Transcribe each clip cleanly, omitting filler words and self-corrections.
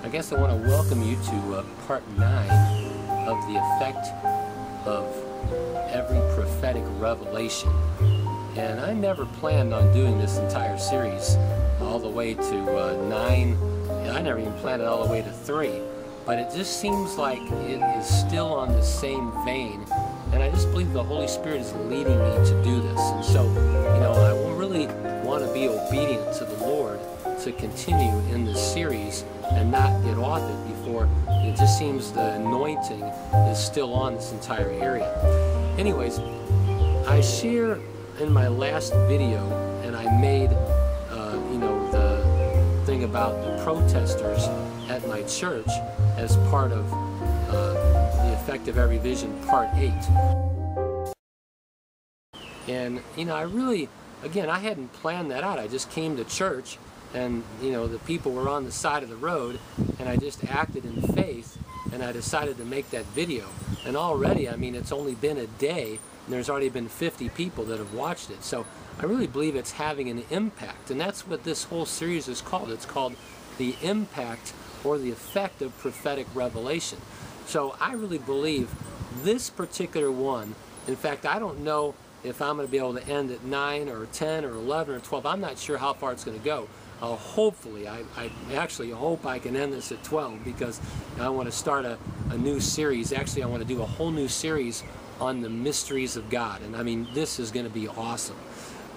I guess I want to welcome you to part 9 of the effect of every prophetic revelation. And I never planned on doing this entire series all the way to 9. I never even planned it all the way to 3. But it just seems like it is still on the same vein. And I just believe the Holy Spirit is leading me to do this. And so, I will really want to be obedient to the Lord to continue in this series and not get off it before it just seems the anointing is still on this entire area. Anyways, I share in my last video, and I made the thing about the protesters at my church as part of the effect of every vision part 8. And I really, again, I hadn't planned that out. I just came to church, and the people were on the side of the road, and I just acted in faith, and I decided to make that video. And already, it's only been a day, and there's already been 50 people that have watched it. So I really believe it's having an impact, and that's what this whole series is called. It's called The Impact or the Effect of Prophetic Revelation. So I really believe this particular one, in fact, I don't know if I'm going to be able to end at 9 or 10 or 11 or 12. I'm not sure how far it's going to go. Hopefully, I actually hope I can end this at 12, because I want to start a new series. Actually, I want to do a whole new series on the mysteries of God. And this is going to be awesome.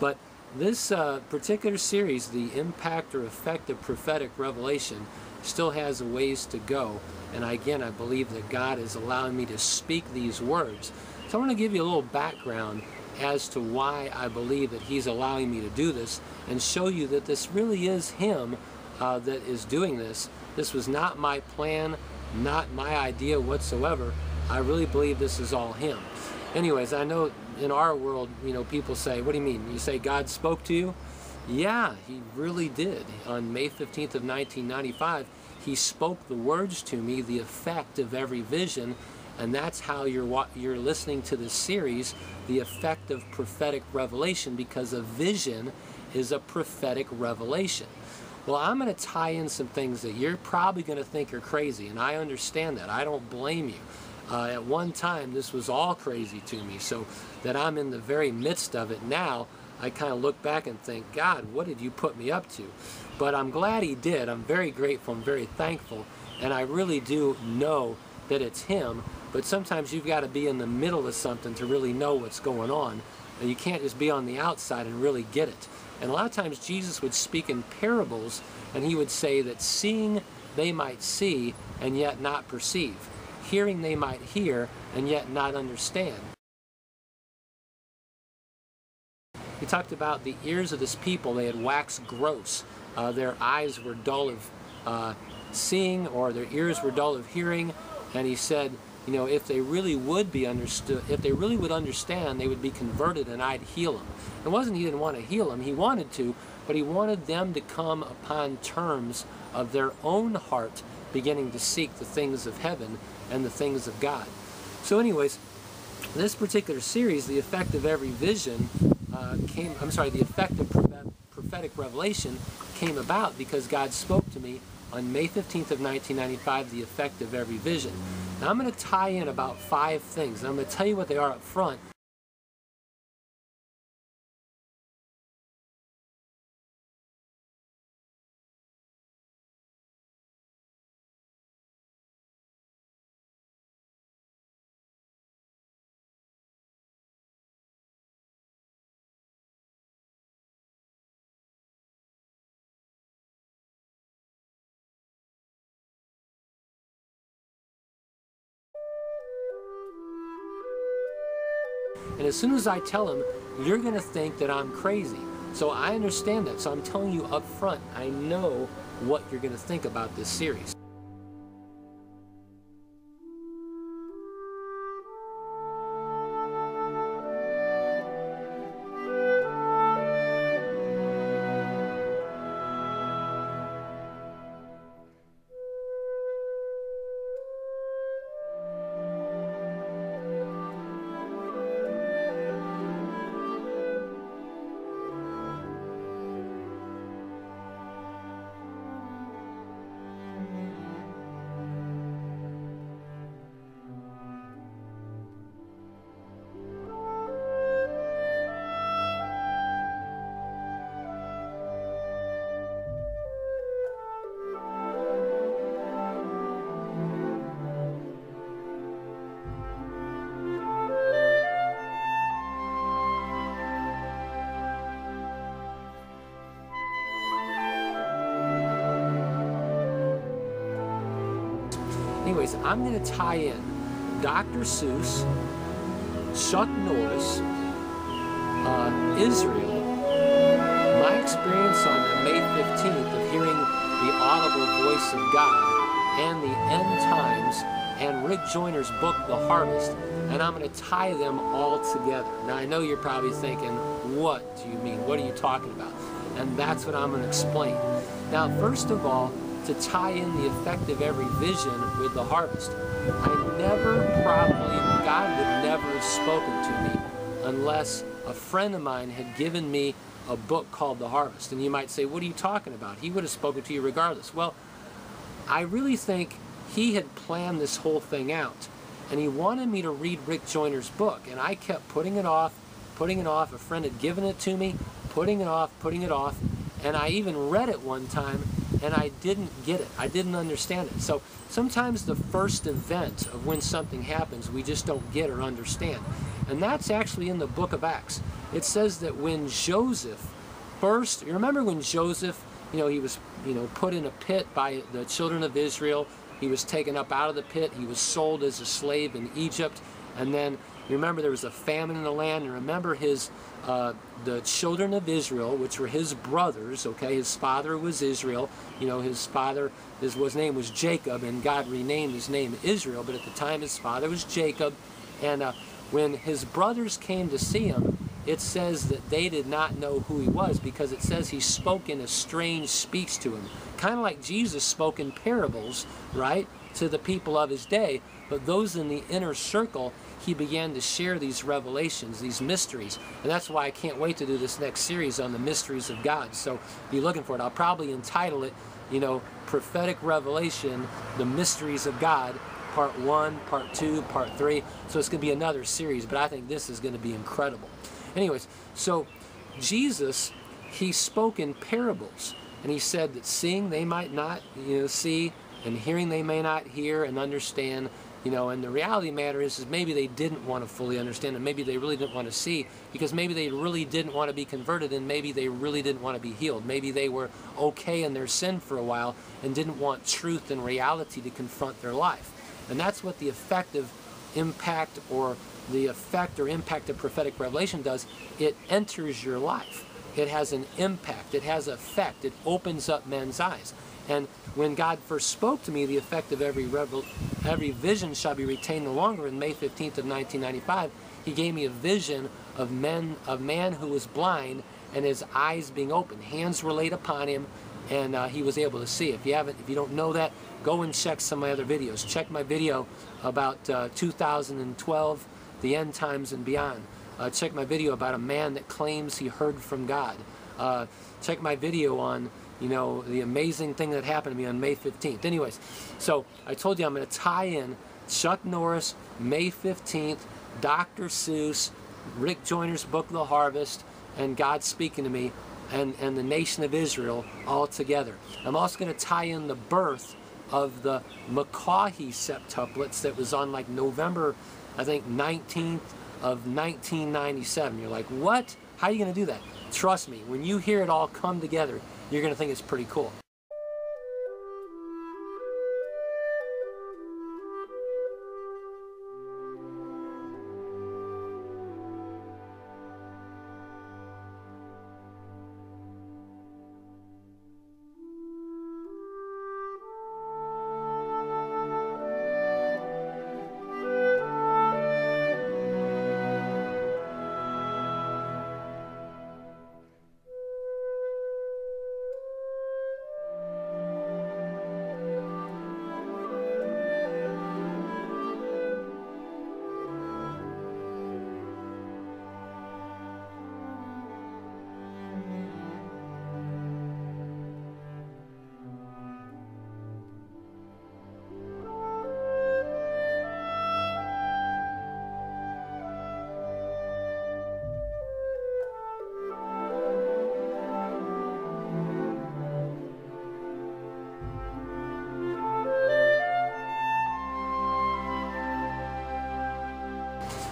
But this particular series, The Impact or Effect of Prophetic Revelation, still has a ways to go. And again, I believe that God is allowing me to speak these words. So I want to give you a little background as to why I believe that He's allowing me to do this, and show you that this really is Him that is doing this. This was not my plan, not my idea whatsoever. I really believe this is all Him. Anyways, I know in our world, people say, what do you mean? You say God spoke to you? Yeah, He really did. On May 15th of 1995, He spoke the words to me, the effect of every vision. And that's how you're listening to this series, The Effect of Prophetic Revelation, because a vision is a prophetic revelation. Well, I'm going to tie in some things that you're probably going to think are crazy, and I understand that. I don't blame you. At one time, this was all crazy to me, so that I'm in the very midst of it now, I kind of look back and think, God, what did you put me up to? But I'm glad He did. I'm very grateful. I'm very thankful, and I really do know that it's Him. But sometimes you've got to be in the middle of something to really know what's going on. And you can't just be on the outside and really get it. And a lot of times Jesus would speak in parables, and He would say that seeing they might see and yet not perceive. Hearing they might hear and yet not understand. He talked about the ears of this people. They had waxed gross. Their eyes were dull of seeing, or their ears were dull of hearing. And He said, if they really would be understood, if they really would understand, they would be converted and I'd heal them. It wasn't He didn't want to heal them. He wanted to, but He wanted them to come upon terms of their own heart beginning to seek the things of heaven and the things of God. So anyways, this particular series, The Effect of Every Vision, the Effect of Prophetic Revelation came about because God spoke to me on May 15th of 1995, The Effect of Every Vision. Now I'm going to tie in about 5 things, and I'm going to tell you what they are up front. And as soon as I tell them, you're going to think that I'm crazy. So I understand that. So I'm telling you up front, I know what you're going to think about this series. anyways, I'm going to tie in Dr. Seuss, Chuck Norris, Israel, my experience on May 15th of hearing the audible voice of God, and the end times, and Rick Joyner's book, The Harvest, and I'm going to tie them all together. Now, I know you're probably thinking, what do you mean? What are you talking about? And that's what I'm going to explain. Now, first of all, to tie in the effect of every vision with the harvest. God would never have spoken to me unless a friend of mine had given me a book called The Harvest. And you might say, what are you talking about? He would have spoken to you regardless. Well, I really think he had planned this whole thing out. And he wanted me to read Rick Joyner's book. And I kept putting it off, putting it off. A friend had given it to me, putting it off, putting it off. And I even read it one time, and I didn't get it. I didn't understand it. So sometimes the first event of when something happens, we just don't get or understand. And that's actually in the book of Acts. It says that when Joseph first, you remember when Joseph, he was, put in a pit by the children of Israel. He was taken up out of the pit. He was sold as a slave in Egypt. And then, you remember there was a famine in the land. And remember the children of Israel, which were his brothers, okay? His father was Israel. His name was Jacob, and God renamed his name Israel. But at the time, his father was Jacob. And when his brothers came to see him, it says that they did not know who he was, because it says he spoke in a strange speech to him. Kind of like Jesus spoke in parables, right, to the people of his day. But those in the inner circle, he began to share these revelations, these mysteries. And that's why I can't wait to do this next series on the mysteries of God. So be looking for it. I'll probably entitle it, Prophetic Revelation, the Mysteries of God, Part 1, Part 2, Part 3. So it's going to be another series, but I think this is going to be incredible. Anyways, so Jesus, he spoke in parables. And he said that seeing they might not, see, and hearing they may not hear and understand. And the reality of the matter is maybe they didn't want to fully understand, and maybe they really didn't want to see, because maybe they really didn't want to be converted, and maybe they really didn't want to be healed. Maybe they were okay in their sin for a while and didn't want truth and reality to confront their life. And that's what the effective impact or the effect or impact of prophetic revelation does. It enters your life. It has an impact. It has an effect. It opens up men's eyes. And when God first spoke to me, the effect of every vision shall be retained no longer, in May 15th of 1995, he gave me a vision of a man who was blind and his eyes being opened. Hands were laid upon him, and he was able to see. If you don't know that, go and check some of my other videos. Check my video about 2012, the end times and beyond. Check my video about a man that claims he heard from God. Check my video on the amazing thing that happened to me on May 15th. Anyways, so I told you I'm going to tie in Chuck Norris, May 15th, Dr. Seuss, Rick Joyner's book, The Harvest, and God speaking to me, and the nation of Israel all together. I'm also going to tie in the birth of the McCaughey septuplets that was on like November, I think, 19th of 1997. You're like, what? How are you going to do that? Trust me, when you hear it all come together, you're going to think it's pretty cool.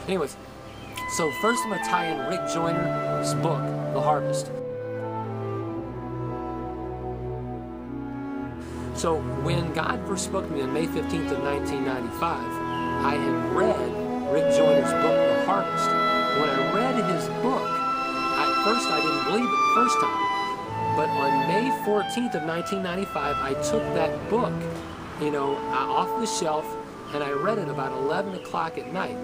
Anyways, so first I'm going to tie in Rick Joyner's book, The Harvest. So when God first spoke to me on May 15th of 1995, I had read Rick Joyner's book, The Harvest. When I read his book, at first I didn't believe it the first time. But on May 14th of 1995, I took that book, off the shelf, and I read it about 11 o'clock at night.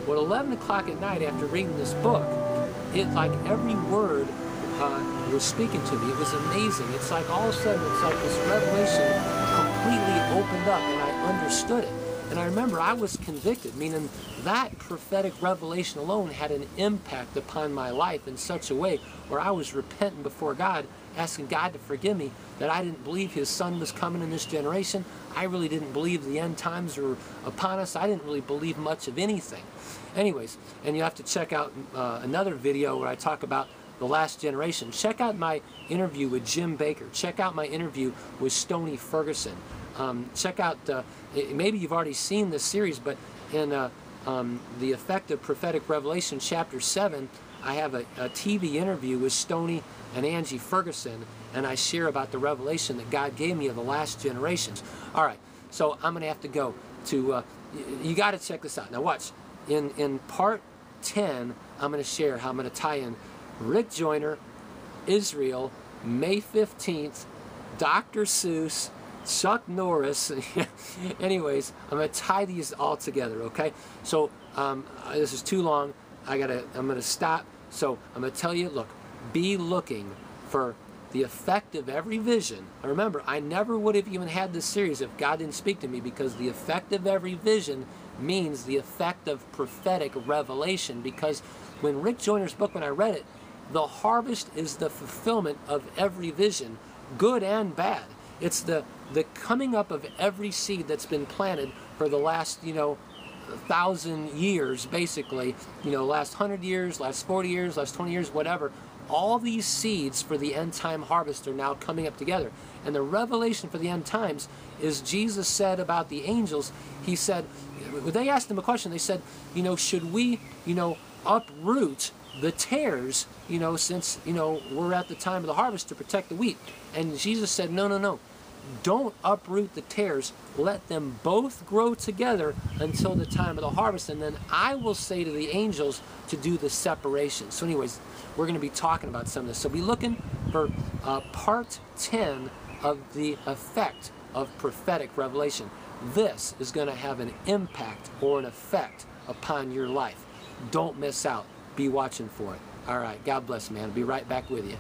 Well, 11 o'clock at night after reading this book, it, like every word was speaking to me. It was amazing. It's like all of a sudden, it's like this revelation completely opened up and I understood it. And I remember I was convicted, meaning that prophetic revelation alone had an impact upon my life in such a way where I was repenting before God, asking God to forgive me that I didn't believe His Son was coming in this generation. I really didn't believe the end times were upon us. I didn't really believe much of anything. Anyways, and you have to check out another video where I talk about the last generation. Check out my interview with Jim Baker. Check out my interview with Stoney Ferguson. Check out, maybe you've already seen this series, but in The Effect of Prophetic Revelation, Chapter 7, I have a TV interview with Stoney and Angie Ferguson, and I share about the revelation that God gave me of the last generations. All right, so I'm going to have to go to, you got to check this out. Now watch, in part 10, I'm going to share how I'm going to tie in Rick Joyner, Israel, May 15th, Dr. Seuss, Chuck Norris. Anyways, I'm going to tie these all together, okay? So this is too long. I'm going to stop. So I'm going to tell you, look, be looking for the effect of every vision. Now remember, I never would have even had this series if God didn't speak to me, because the effect of every vision means the effect of prophetic revelation. Because when Rick Joyner's book, when I read it, the harvest is the fulfillment of every vision, good and bad. It's the coming up of every seed that's been planted for the last, 1,000 years, basically, last 100 years, last 40 years, last 20 years, whatever. All these seeds for the end time harvest are now coming up together. And the revelation for the end times is Jesus said about the angels. He said, they asked him a question. They said, should we, uproot the tares, since, we're at the time of the harvest to protect the wheat. And Jesus said, no. Don't uproot the tares. Let them both grow together until the time of the harvest. And then I will say to the angels to do the separation. So anyways, we're going to be talking about some of this. So be looking for part 10 of the effect of prophetic revelation. This is going to have an impact or an effect upon your life. Don't miss out. Be watching for it. All right. God bless, man. I'll be right back with you.